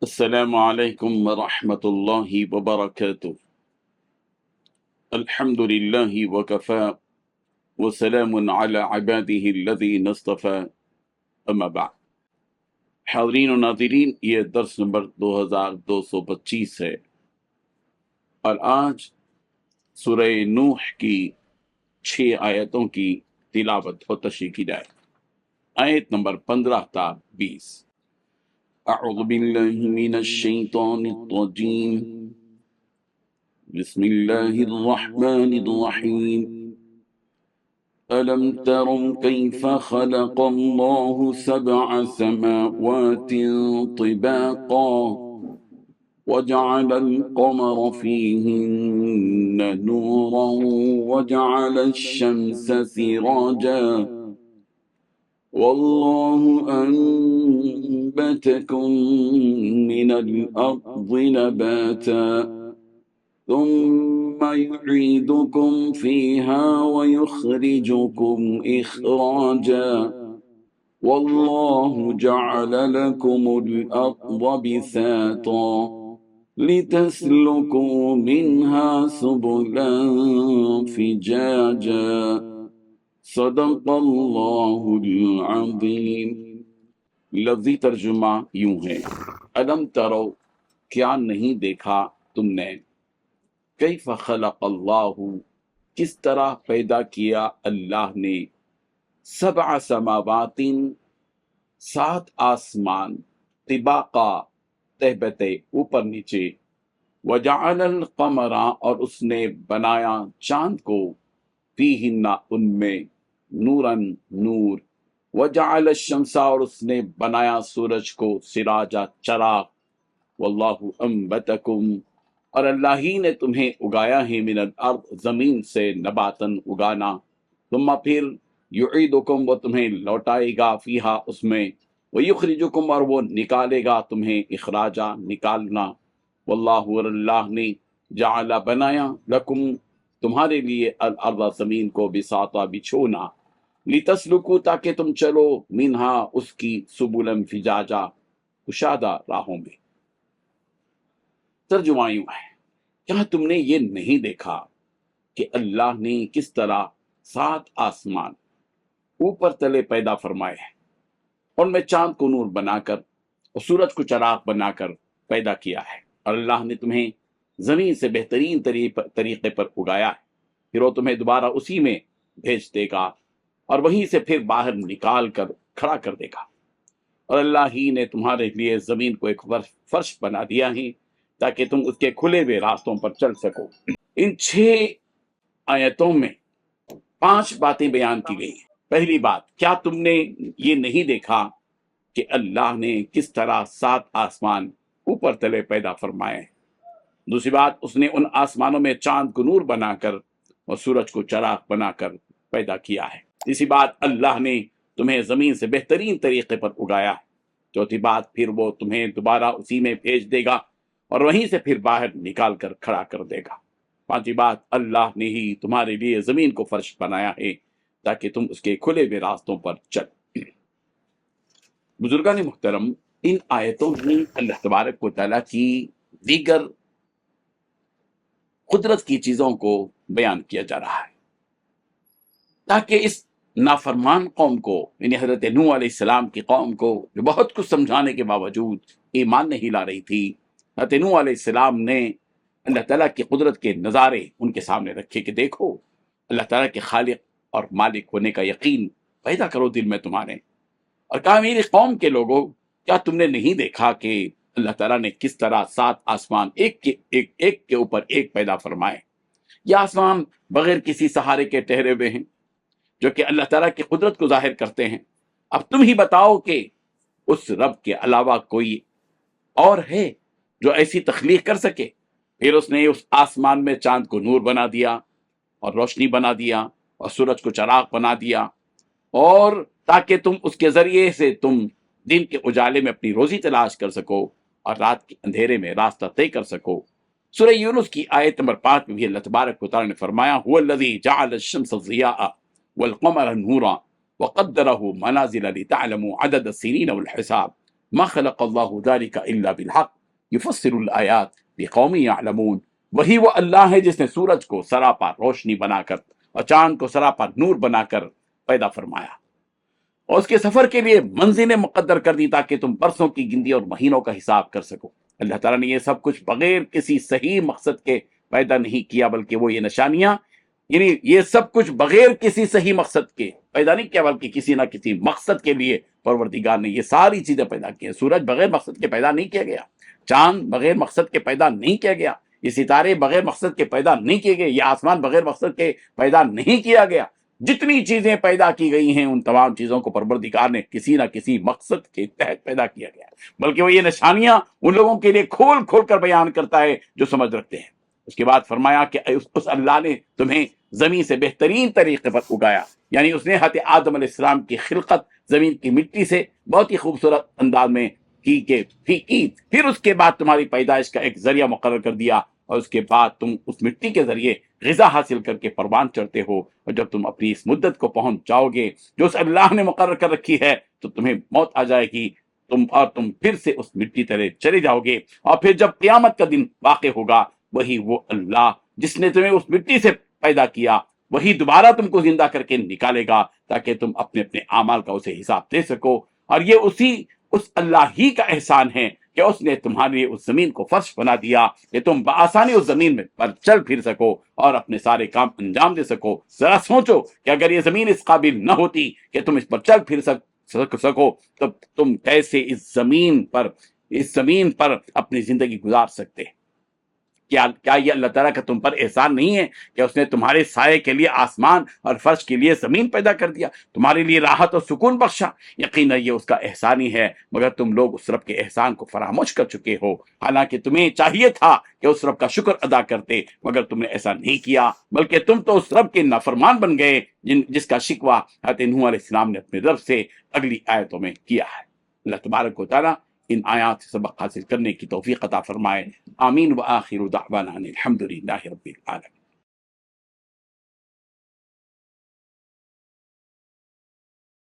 السلام علیکم ورحمۃ اللہ وبرکاتہ۔ الحمد للہ وکفی وسلام علی عبادہ الذین اصطفی، اما بعد۔ حاضرین و ناظرین، یہ درس نمبر 2225 ہے، اور آج سورہ نوح کی 6 آیتوں کی تلاوت و تشریح کی جائے۔ آیت نمبر 15 تا 20۔ اعوذ باللہ من الشیطان الرجیم، بسم اللہ الرحمن الرحیم۔ ألم تروا كيف خلق الله 7 سماوات طباقا وجعل القمر فيهن نورا وجعل الشمس سراجا والله أنبتكم من الأرض نباتا ثم يعيدكم فيها ويخرجكم إخراجا والله جعل لكم الأرض بساطا لتسلكوا منها سبلا فجاجا صدق اللہ العظیم۔ لفظی ترجمہ یوں ہے: الم ترو، کیا نہیں دیکھا تم نے، کیف خلق اللہ، کس طرح پیدا کیا اللہ نے، 7 سماوات، 7 آسمان، طباقا، تہ بتہ، اوپر نیچے، وجعل القمر، اور اس نے بنایا چاند کو، فیہن، ان میں، نورن، نور، وجعل الشمس، اور اس نے بنایا سورج کو، سراجا، چراغ، واللہ انبتکم، اور اللہ ہی نے تمہیں اگایا ہے، من الارض، زمین سے، نباتن، اگانا، ثم پھر، یعیدکم، وہ تمہیں لوٹائے گا، فیہا، اس میں، ویخرجکم، اور وہ نکالے گا تمہیں، اخراجا، نکالنا، واللہ، اور اللہ نے، جعل، بنایا، لکم، تمہارے لیے، الارض، زمین کو، بساطا، بچھونا، لتسلکو، تاکہ تم چلو، منہا، اس کی، سبلا، فجاجا، کشادہ راہوں میں۔ ترجمہ یوں ہے: کیا تم نے یہ نہیں دیکھا کہ اللہ نے کس طرح 7 آسمان اوپر تلے پیدا فرمائے ہیں، ان میں چاند کو نور بنا کر اور سورج کو چراغ بنا کر پیدا کیا ہے، اور اللہ نے تمہیں زمین سے بہترین طریقے پر اگایا ہے، پھر وہ تمہیں دوبارہ اسی میں بھیج دے گا اور وہیں سے پھر باہر نکال کر کھڑا کر دے گا، اور اللہ ہی نے تمہارے لیے زمین کو ایک فرش بنا دیا ہے تاکہ تم اس کے کھلے ہوئے راستوں پر چل سکو۔ ان 6 آیتوں میں 5 باتیں بیان کی گئی ہیں۔ پہلی بات، کیا تم نے یہ نہیں دیکھا کہ اللہ نے کس طرح 7 آسمان اوپر تلے پیدا فرمائے ہیں۔ دوسری بات، اس نے ان آسمانوں میں چاند کو نور بنا کر اور سورج کو چراغ بنا کر پیدا کیا ہے۔ تیسری بات، اللہ نے تمہیں زمین سے بہترین طریقے پر اگایا ہے۔ چوتھی بات، پھر وہ تمہیں دوبارہ اسی میں بھیج دے گا اور وہیں سے پھر باہر نکال کر کھڑا کر دے گا۔ پانچویں بات، اللہ نے ہی تمہارے لیے زمین کو فرش بنایا ہے تاکہ تم اس کے کھلے ہوئے راستوں پر چل۔ بزرگان محترم، ان آیتوں میں اللہ تبارک و تعالیٰ کی دیگر قدرت کی چیزوں کو بیان کیا جا رہا ہے تاکہ اس نافرمان قوم کو، یعنی حضرت نوح علیہ السلام کی قوم کو، جو بہت کچھ سمجھانے کے باوجود ایمان نہیں لا رہی تھی، حضرت نوح علیہ السلام نے اللہ تعالیٰ کی قدرت کے نظارے ان کے سامنے رکھے کہ دیکھو، اللہ تعالیٰ کے خالق اور مالک ہونے کا یقین پیدا کرو دل میں تمہارے، اور کہا میری قوم کے لوگوں، کیا تم نے نہیں دیکھا کہ اللہ تعالیٰ نے کس طرح 7 آسمان ایک کے اوپر ایک پیدا فرمائے۔ یہ آسمان بغیر کسی سہارے کے ٹھہرے ہوئے ہیں جو کہ اللہ تعالیٰ کی قدرت کو ظاہر کرتے ہیں۔ اب تم ہی بتاؤ کہ اس رب کے علاوہ کوئی اور ہے جو ایسی تخلیق کر سکے؟ پھر اس نے اس آسمان میں چاند کو نور بنا دیا اور روشنی بنا دیا اور سورج کو چراغ بنا دیا، اور تاکہ تم اس کے ذریعے سے تم دن کے اجالے میں اپنی روزی تلاش کر سکو اور رات کے اندھیرے میں راستہ طے کر سکو۔ سورہ یونس کی آیت نمبر 5 میں بھی اللہ تبارک و تعالیٰ نے فرمایا، هو الذی جعل الشمس ضیاء والقمر نورا وقدرہ منازل لتعلموا عدد السنین والحساب ما خلق اللہ ذلک الا بالحق یفصل الآیات لقوم یعلمون، وہی وہ اللہ ہے جس نے سورج کو سراپا روشنی بنا کر اور چاند کو سراپا نور بنا کر پیدا فرمایا، اور اس کے سفر کے لیے منزلیں مقدر کر دی تاکہ تم برسوں کی گنتی اور مہینوں کا حساب کر سکو۔ اللہ تعالیٰ نے یہ سب کچھ بغیر کسی صحیح مقصد کے پیدا نہیں کیا، بلکہ وہ یہ نشانیاں، یعنی یہ سب کچھ بغیر کسی صحیح مقصد کے پیدا نہیں کیا، بلکہ کسی نہ کسی مقصد کے لیے پروردگار نے یہ ساری چیزیں پیدا کی ہیں۔ سورج بغیر مقصد کے پیدا نہیں کیا گیا، چاند بغیر مقصد کے پیدا نہیں کیا گیا، یہ ستارے بغیر مقصد کے پیدا نہیں کیے گئے، یہ آسمان بغیر مقصد کے پیدا نہیں کیا گیا۔ جتنی چیزیں پیدا کی گئی ہیں ان تمام چیزوں کو پروردگار نے کسی نہ کسی مقصد کے تحت پیدا کیا گیا ہے، بلکہ وہ یہ نشانیاں ان لوگوں کے لیے کھول کھول کر بیان کرتا ہے جو سمجھ رکھتے ہیں۔ اس کے بعد فرمایا کہ اس اللہ نے تمہیں زمین سے بہترین طریقے پر اگایا، یعنی اس نے حضرت آدم علیہ السلام کی خلقت زمین کی مٹی سے بہت ہی خوبصورت انداز میں کی، پھر اس کے بعد تمہاری پیدائش کا ایک ذریعہ مقرر کر دیا، اور اس کے بعد تم اس مٹی کے ذریعے غذا حاصل کر کے پروان چڑھتے ہو، اور جب تم اپنی اس مدت کو پہنچ جاؤ گے جو اس اللہ نے مقرر کر رکھی ہے تو تمہیں موت آ جائے گی، تم پھر سے اس مٹی تلے چلے جاؤ گے، اور پھر جب قیامت کا دن واقع ہوگا وہی وہ اللہ جس نے تمہیں اس مٹی سے پیدا کیا وہی دوبارہ تم کو زندہ کر کے نکالے گا تاکہ تم اپنے اپنے اعمال کا اسے حساب دے سکو۔ اور یہ اس اللہ ہی کا احسان ہے کہ اس نے تمہارے لیے اس زمین کو فرش بنا دیا کہ تم بآسانی اس زمین میں پر چل پھر سکو اور اپنے سارے کام انجام دے سکو۔ ذرا سوچو کہ اگر یہ زمین اس قابل نہ ہوتی کہ تم اس پر چل پھر سکو تو تم کیسے اس زمین پر اپنی زندگی گزار سکتے؟ کیا یہ اللہ تعالیٰ کا تم پر احسان نہیں ہے کہ اس نے تمہارے سائے کے لیے آسمان اور فرش کے لیے زمین پیدا کر دیا، تمہارے لیے راحت اور سکون بخشا؟ یقیناً یہ اس کا احسان ہی ہے، مگر تم لوگ اس رب کے احسان کو فراموش کر چکے ہو، حالانکہ تمہیں چاہیے تھا کہ اس رب کا شکر ادا کرتے، مگر تم نے ایسا نہیں کیا، بلکہ تم تو اس رب کے نافرمان بن گئے جس کا شکوہ حضرت نوح علیہ السلام نے اپنے رب سے اگلی آیتوں میں کیا ہے۔ اللہ تبارک و تعالیٰ ان آیات سے سبق حاصل کرنے کی توفیق عطا فرمائے۔ آمین۔ وآخر دعوانا الحمد للہ رب العالمین۔